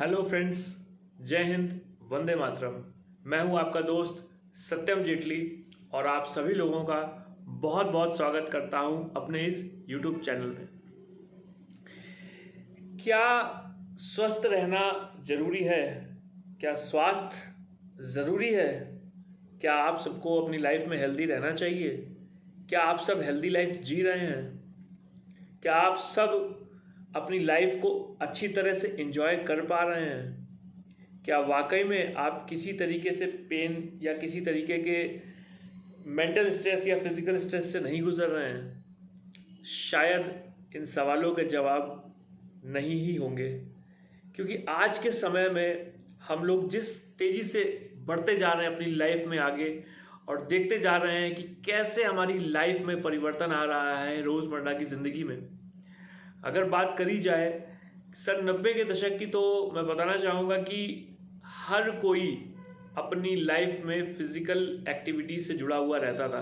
Hello friends, जय हिंद, वंदे मातरम। मैं हूं आपका दोस्त सत्यम जेटली और आप सभी लोगों का बहुत बहुत स्वागत करता हूं अपने इस यूट्यूब चैनल में। क्या स्वस्थ रहना जरूरी है? क्या स्वास्थ्य ज़रूरी है? क्या आप सबको अपनी लाइफ में हेल्दी रहना चाहिए? क्या आप सब हेल्दी लाइफ जी रहे हैं? क्या आप सब अपनी लाइफ को अच्छी तरह से एंजॉय कर पा रहे हैं? क्या वाकई में आप किसी तरीके से पेन या किसी तरीके के मेंटल स्ट्रेस या फिजिकल स्ट्रेस से नहीं गुजर रहे हैं? शायद इन सवालों के जवाब नहीं ही होंगे, क्योंकि आज के समय में हम लोग जिस तेज़ी से बढ़ते जा रहे हैं अपनी लाइफ में आगे, और देखते जा रहे हैं कि कैसे हमारी लाइफ में परिवर्तन आ रहा है रोज़मर्रा की ज़िंदगी में। अगर बात करी जाए सन 90 के दशक की, तो मैं बताना चाहूँगा कि हर कोई अपनी लाइफ में फिज़िकल एक्टिविटी से जुड़ा हुआ रहता था,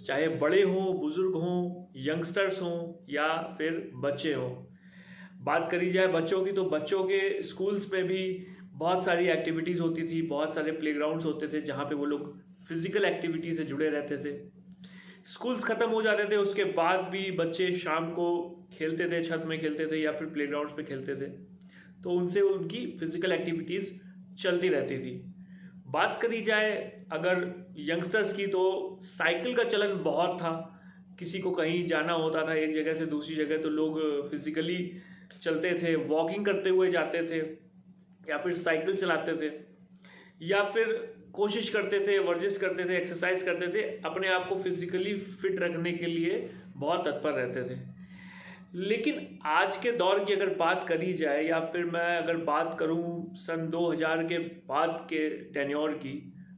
चाहे बड़े हों, बुज़ुर्ग हों, यंगस्टर्स हों या फिर बच्चे हों। बात करी जाए बच्चों की, तो बच्चों के स्कूल्स में भी बहुत सारी एक्टिविटीज़ होती थी, बहुत सारे प्लेग्राउंड्स होते थे जहाँ पे वो लोग फिज़िकल एक्टिविटी से जुड़े रहते थे। स्कूल्स ख़त्म हो जाते थे, उसके बाद भी बच्चे शाम को खेलते थे, छत में खेलते थे या फिर प्लेग्राउंड्स पे खेलते थे, तो उनसे उनकी फिज़िकल एक्टिविटीज़ चलती रहती थी। बात करी जाए अगर यंगस्टर्स की, तो साइकिल का चलन बहुत था। किसी को कहीं जाना होता था एक जगह से दूसरी जगह, तो लोग फिज़िकली चलते थे, वॉकिंग करते हुए जाते थे या फिर साइकिल चलाते थे या फिर कोशिश करते थे, वर्जिश करते थे, एक्सरसाइज करते थे, अपने आप को फिजिकली फिट रखने के लिए बहुत तत्पर रहते थे। लेकिन आज के दौर की अगर बात करी जाए, या फिर मैं अगर बात करूं सन 2000 के बाद के टेन्योर की,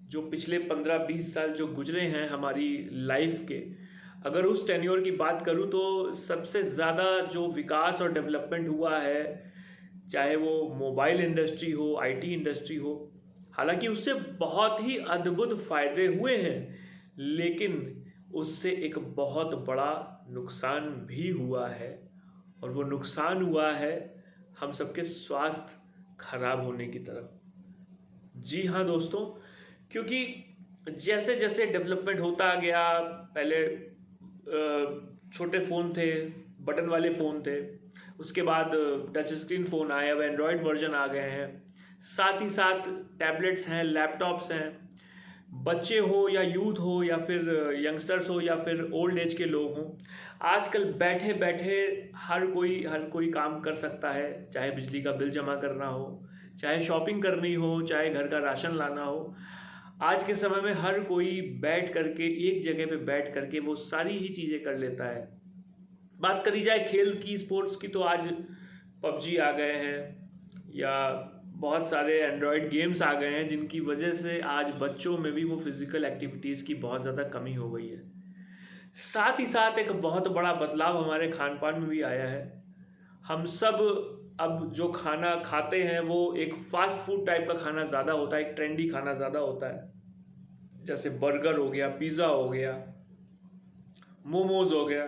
जो पिछले 15-20 साल जो गुजरे हैं हमारी लाइफ के, अगर उस टेन्योर की बात करूं तो सबसे ज़्यादा जो विकास और डेवलपमेंट हुआ है, चाहे वो मोबाइल इंडस्ट्री हो, आईटी इंडस्ट्री हो, हालांकि उससे बहुत ही अद्भुत फायदे हुए हैं, लेकिन उससे एक बहुत बड़ा नुकसान भी हुआ है, और वो नुकसान हुआ है हम सबके स्वास्थ्य खराब होने की तरफ। जी हाँ दोस्तों, क्योंकि जैसे जैसे डेवलपमेंट होता गया, पहले छोटे फ़ोन थे, बटन वाले फ़ोन थे, उसके बाद टच स्क्रीन फ़ोन आए, अब एंड्रॉयड वर्जन आ गए हैं, साथ ही साथ टैबलेट्स हैं, लैपटॉप्स हैं। बच्चे हो या यूथ हो या फिर यंगस्टर्स हो या फिर ओल्ड एज के लोग हों, आजकल बैठे बैठे हर कोई काम कर सकता है, चाहे बिजली का बिल जमा करना हो, चाहे शॉपिंग करनी हो, चाहे घर का राशन लाना हो। आज के समय में हर कोई बैठ करके, एक जगह पे बैठ करके वो सारी ही चीज़ें कर लेता है। बात करी जाए खेल की, स्पोर्ट्स की, तो आज पबजी आ गए हैं या बहुत सारे एंड्रॉयड गेम्स आ गए हैं, जिनकी वजह से आज बच्चों में भी वो फिज़िकल एक्टिविटीज़ की बहुत ज़्यादा कमी हो गई है। साथ ही साथ एक बहुत बड़ा बदलाव हमारे खान पान में भी आया है। हम सब अब जो खाना खाते हैं वो एक फास्ट फूड टाइप का खाना ज़्यादा होता है, एक ट्रेंडी खाना ज़्यादा होता है, जैसे बर्गर हो गया, पिज़्ज़ा हो गया, मोमोज हो गया,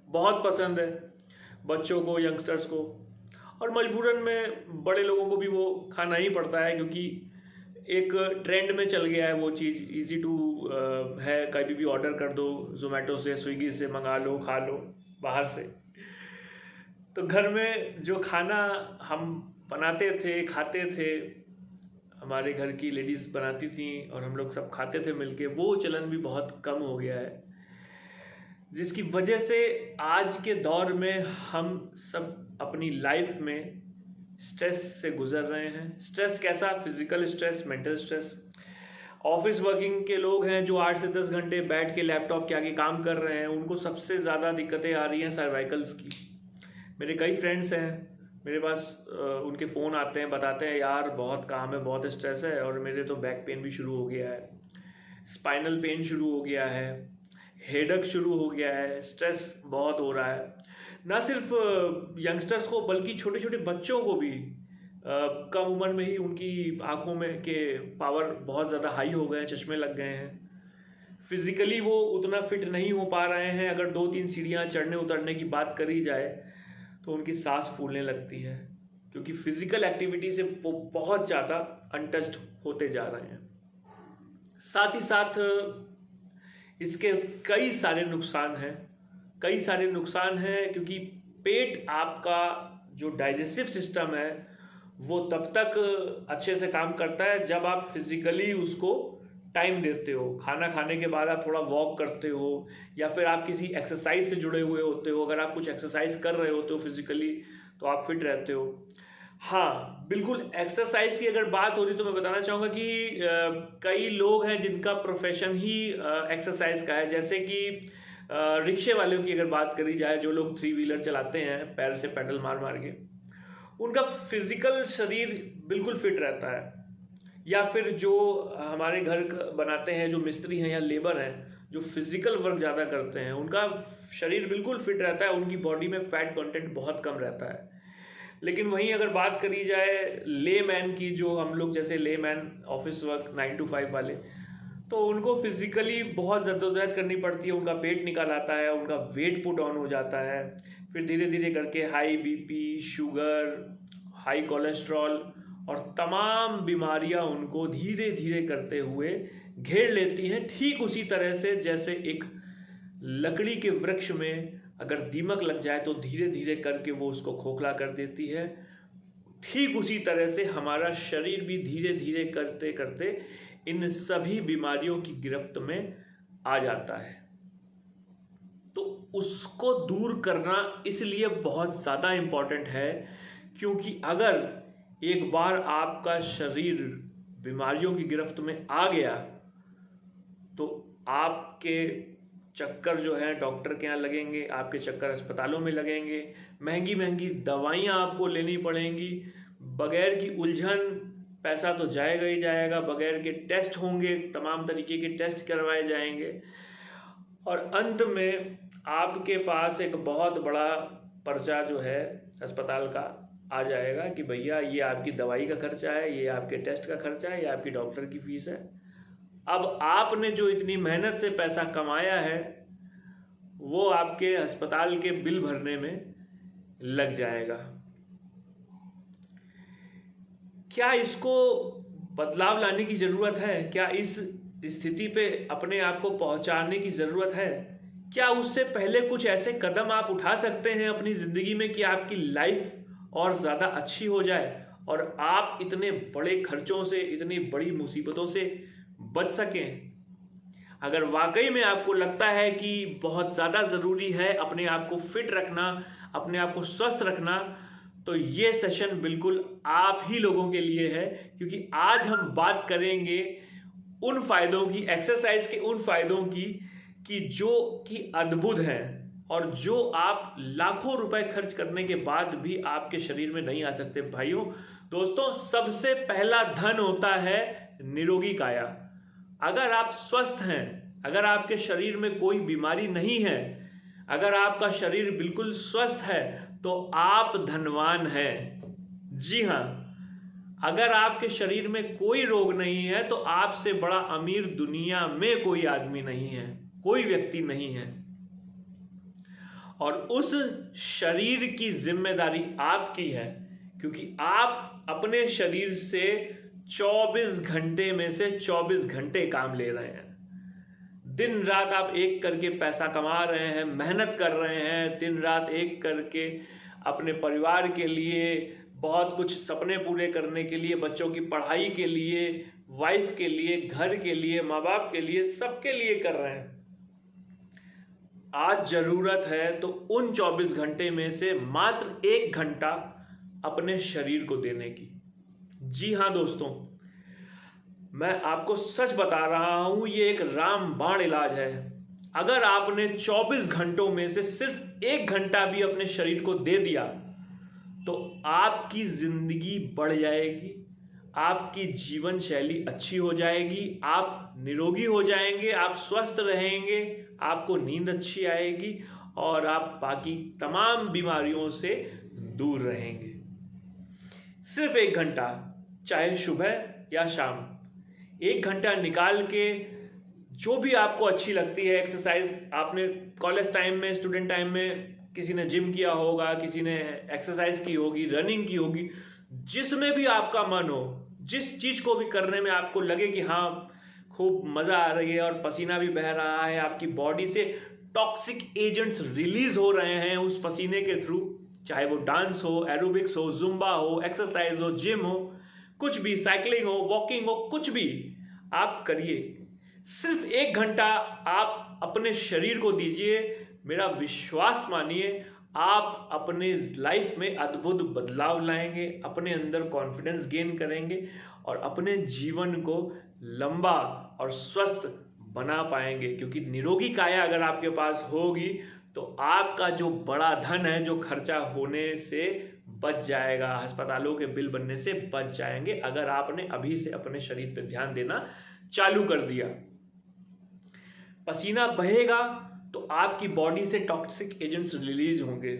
बहुत पसंद है बच्चों को, यंगस्टर्स को, और मजबूरन में बड़े लोगों को भी वो खाना ही पड़ता है, क्योंकि एक ट्रेंड में चल गया है वो चीज़। इजी टू है, कभी भी ऑर्डर कर दो, जोमेटो से, स्विगी से मंगा लो, खा लो बाहर से। तो घर में जो खाना हम बनाते थे, खाते थे, हमारे घर की लेडीज़ बनाती थी और हम लोग सब खाते थे मिलके, वो चलन भी बहुत कम हो गया है, जिसकी वजह से आज के दौर में हम सब अपनी लाइफ में स्ट्रेस से गुजर रहे हैं। स्ट्रेस कैसा? Physical stress, mental stress. Office working के लोग हैं जो 8 से 10 घंटे बैठ के लैपटॉप के आगे काम कर रहे हैं, उनको सबसे ज़्यादा दिक्कतें आ रही हैं सर्वाइकल्स की। मेरे कई फ्रेंड्स हैं, मेरे पास उनके फ़ोन आते हैं, बताते हैं यार बहुत काम है, बहुत स्ट्रेस है, और मेरे तो बैक पेन भी शुरू हो गया है, स्पाइनल पेन शुरू हो गया है, हेडक शुरू हो गया है, स्ट्रेस बहुत हो रहा है। ना सिर्फ यंगस्टर्स को, बल्कि छोटे छोटे बच्चों को भी कम उम्र में ही उनकी आंखों में के पावर बहुत ज़्यादा हाई हो गए हैं, चश्मे लग गए हैं। फिजिकली वो उतना फिट नहीं हो पा रहे हैं। अगर 2-3 सीढ़ियाँ चढ़ने उतरने की बात करी जाए तो उनकी सांस फूलने लगती है, क्योंकि फिजिकल एक्टिविटी से वो बहुत ज़्यादा अनटच्ड होते जा रहे हैं। साथ ही साथ इसके कई सारे नुकसान हैं, क्योंकि पेट आपका जो डाइजेस्टिव सिस्टम है वो तब तक अच्छे से काम करता है जब आप फिजिकली उसको टाइम देते हो। खाना खाने के बाद आप थोड़ा वॉक करते हो या फिर आप किसी एक्सरसाइज से जुड़े हुए होते हो। अगर आप कुछ एक्सरसाइज कर रहे होते हो फिजिकली तो आप फिट रहते हो। हाँ बिल्कुल, एक्सरसाइज की अगर बात हो रही तो मैं बताना चाहूँगा कि कई लोग हैं जिनका प्रोफेशन ही एक्सरसाइज का है। जैसे कि रिक्शे वालों की अगर बात करी जाए, जो लोग 3 व्हीलर चलाते हैं पैर से पेडल मार मार के, उनका फिजिकल शरीर बिल्कुल फिट रहता है। या फिर जो हमारे घर बनाते हैं, जो मिस्त्री हैं या लेबर हैं, जो फिजिकल वर्क ज़्यादा करते हैं, उनका शरीर बिल्कुल फिट रहता है, उनकी बॉडी में फैट कंटेंट बहुत कम रहता है। लेकिन वहीं अगर बात करी जाए ले मैन की, जो हम लोग जैसे ले मैन ऑफिस वर्क 9 to 5 वाले, तो उनको फिजिकली बहुत जद्दोजहद करनी पड़ती है। उनका पेट निकल आता है, उनका वेट पुट ऑन हो जाता है, फिर धीरे धीरे करके high BP, sugar, high cholesterol और तमाम बीमारियां उनको धीरे धीरे करते हुए घेर लेती हैं। ठीक उसी तरह से जैसे एक लकड़ी के वृक्ष में अगर दीमक लग जाए तो धीरे धीरे करके वो उसको खोखला कर देती है, ठीक उसी तरह से हमारा शरीर भी धीरे धीरे करते करते इन सभी बीमारियों की गिरफ्त में आ जाता है। तो उसको दूर करना इसलिए बहुत ज़्यादा इम्पॉर्टेंट है, क्योंकि अगर एक बार आपका शरीर बीमारियों की गिरफ्त में आ गया तो आपके चक्कर जो है डॉक्टर के यहाँ लगेंगे, आपके चक्कर अस्पतालों में लगेंगे, महंगी महंगी दवाइयाँ आपको लेनी पड़ेंगी, बगैर की उलझन, पैसा तो जाएगा ही जाएगा, बगैर के टेस्ट होंगे, तमाम तरीके के टेस्ट करवाए जाएंगे और अंत में आपके पास एक बहुत बड़ा पर्चा जो है अस्पताल का आ जाएगा कि भैया ये आपकी दवाई का खर्चा है, ये आपके टेस्ट का खर्चा है, ये आपकी डॉक्टर की फीस है। अब आपने जो इतनी मेहनत से पैसा कमाया है वो आपके अस्पताल के बिल भरने में लग जाएगा। क्या इसको बदलाव लाने की ज़रूरत है? क्या इस स्थिति पे अपने आप को पहुंचाने की ज़रूरत है? क्या उससे पहले कुछ ऐसे कदम आप उठा सकते हैं अपनी ज़िंदगी में कि आपकी लाइफ और ज़्यादा अच्छी हो जाए और आप इतने बड़े खर्चों से, इतनी बड़ी मुसीबतों से बच सकें? अगर वाकई में आपको लगता है कि बहुत ज़्यादा ज़रूरी है अपने आप को फिट रखना, अपने आप को स्वस्थ रखना, तो ये सेशन बिल्कुल आप ही लोगों के लिए है। क्योंकि आज हम बात करेंगे उन फायदों की, एक्सरसाइज के उन फायदों की कि जो कि अद्भुत हैं और जो आप लाखों रुपए खर्च करने के बाद भी आपके शरीर में नहीं आ सकते। भाइयों दोस्तों, सबसे पहला धन होता है निरोगी काया। अगर आप स्वस्थ हैं, अगर आपके शरीर में कोई बीमारी नहीं है, अगर आपका शरीर बिल्कुल स्वस्थ है तो आप धनवान हैं। जी हाँ, अगर आपके शरीर में कोई रोग नहीं है तो आपसे बड़ा अमीर दुनिया में कोई आदमी नहीं है, कोई व्यक्ति नहीं है। और उस शरीर की जिम्मेदारी आपकी है, क्योंकि आप अपने शरीर से 24 घंटे में से 24 घंटे काम ले रहे हैं। दिन रात आप एक करके पैसा कमा रहे हैं, मेहनत कर रहे हैं, दिन रात एक करके अपने परिवार के लिए, बहुत कुछ सपने पूरे करने के लिए, बच्चों की पढ़ाई के लिए, वाइफ के लिए, घर के लिए, माँ बाप के लिए, सबके लिए कर रहे हैं। आज जरूरत है तो उन 24 घंटे में से मात्र 1 घंटा अपने शरीर को देने की। जी हाँ दोस्तों, मैं आपको सच बता रहा हूं, ये एक रामबाण इलाज है। अगर आपने 24 घंटों में से सिर्फ 1 घंटा भी अपने शरीर को दे दिया तो आपकी जिंदगी बढ़ जाएगी, आपकी जीवन शैली अच्छी हो जाएगी, आप निरोगी हो जाएंगे, आप स्वस्थ रहेंगे, आपको नींद अच्छी आएगी और आप बाकी तमाम बीमारियों से दूर रहेंगे। सिर्फ 1 घंटा, चाहे सुबह या शाम, 1 घंटा निकाल के जो भी आपको अच्छी लगती है एक्सरसाइज, आपने कॉलेज टाइम में, स्टूडेंट टाइम में किसी ने जिम किया होगा, किसी ने एक्सरसाइज की होगी, रनिंग की होगी, जिसमें भी आपका मन हो, जिस चीज को भी करने में आपको लगे कि हाँ खूब मजा आ रही है और पसीना भी बह रहा है, आपकी बॉडी से टॉक्सिक एजेंट्स रिलीज हो रहे हैं उस पसीने के थ्रू, चाहे वो डांस हो, एरोबिक्स हो, जुम्बा हो, एक्सरसाइज हो, जिम हो, कुछ भी, साइकिलिंग हो, वॉकिंग हो, कुछ भी आप करिए। सिर्फ 1 घंटा आप अपने शरीर को दीजिए, मेरा विश्वास मानिए, आप अपने लाइफ में अद्भुत बदलाव लाएंगे, अपने अंदर कॉन्फिडेंस गेन करेंगे और अपने जीवन को लंबा और स्वस्थ बना पाएंगे। क्योंकि निरोगी काया अगर आपके पास होगी तो आपका जो बड़ा धन है, जो खर्चा होने से बच जाएगा, अस्पतालों के बिल बनने से बच जाएंगे, अगर आपने अभी से अपने शरीर पर ध्यान देना चालू कर दिया। पसीना बहेगा तो आपकी बॉडी से टॉक्सिक एजेंट्स रिलीज होंगे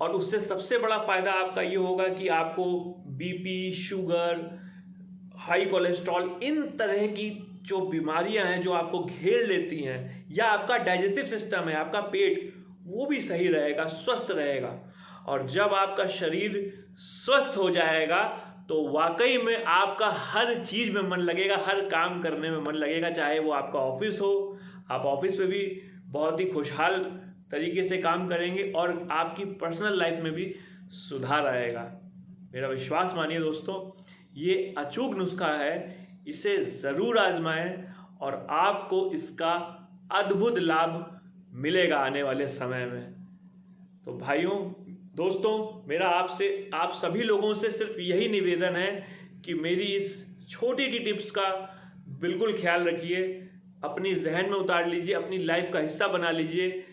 और उससे सबसे बड़ा फायदा आपका ये होगा कि आपको बीपी, शुगर, हाई कोलेस्ट्रॉल, इन तरह की जो बीमारियां हैं जो आपको घेर लेती हैं, या आपका डाइजेस्टिव सिस्टम है, आपका पेट, वो भी सही रहेगा, स्वस्थ रहेगा। और जब आपका शरीर स्वस्थ हो जाएगा तो वाकई में आपका हर चीज में मन लगेगा, हर काम करने में मन लगेगा, चाहे वो आपका ऑफिस हो, आप ऑफिस में भी बहुत ही खुशहाल तरीके से काम करेंगे और आपकी पर्सनल लाइफ में भी सुधार आएगा। मेरा विश्वास मानिए दोस्तों, ये अचूक नुस्खा है, इसे जरूर आजमाएं और आपको इसका अद्भुत लाभ मिलेगा आने वाले समय में। तो भाइयों, दोस्तों, मेरा आपसे, आप सभी लोगों से सिर्फ यही निवेदन है कि मेरी इस छोटी सी टिप्स का बिल्कुल ख्याल रखिए, अपनी जहन में उतार लीजिए, अपनी लाइफ का हिस्सा बना लीजिए।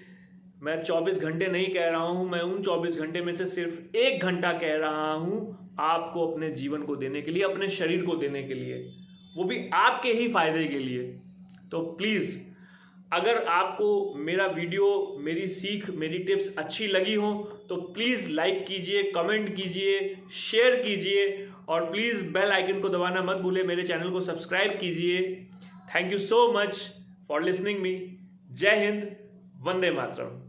मैं 24 घंटे नहीं कह रहा हूं, मैं उन 24 घंटे में से सिर्फ 1 घंटा कह रहा हूं आपको अपने जीवन को देने के लिए, अपने शरीर को देने के लिए, वो भी आपके ही फायदे के लिए। तो प्लीज, अगर आपको मेरा वीडियो, मेरी सीख, मेरी टिप्स अच्छी लगी हो तो प्लीज लाइक कीजिए, कमेंट कीजिए, शेयर कीजिए और प्लीज बेल आइकन को दबाना मत भूलिए, मेरे चैनल को सब्सक्राइब कीजिए। Thank you so much for listening me. जय हिंद, वंदे मातरम।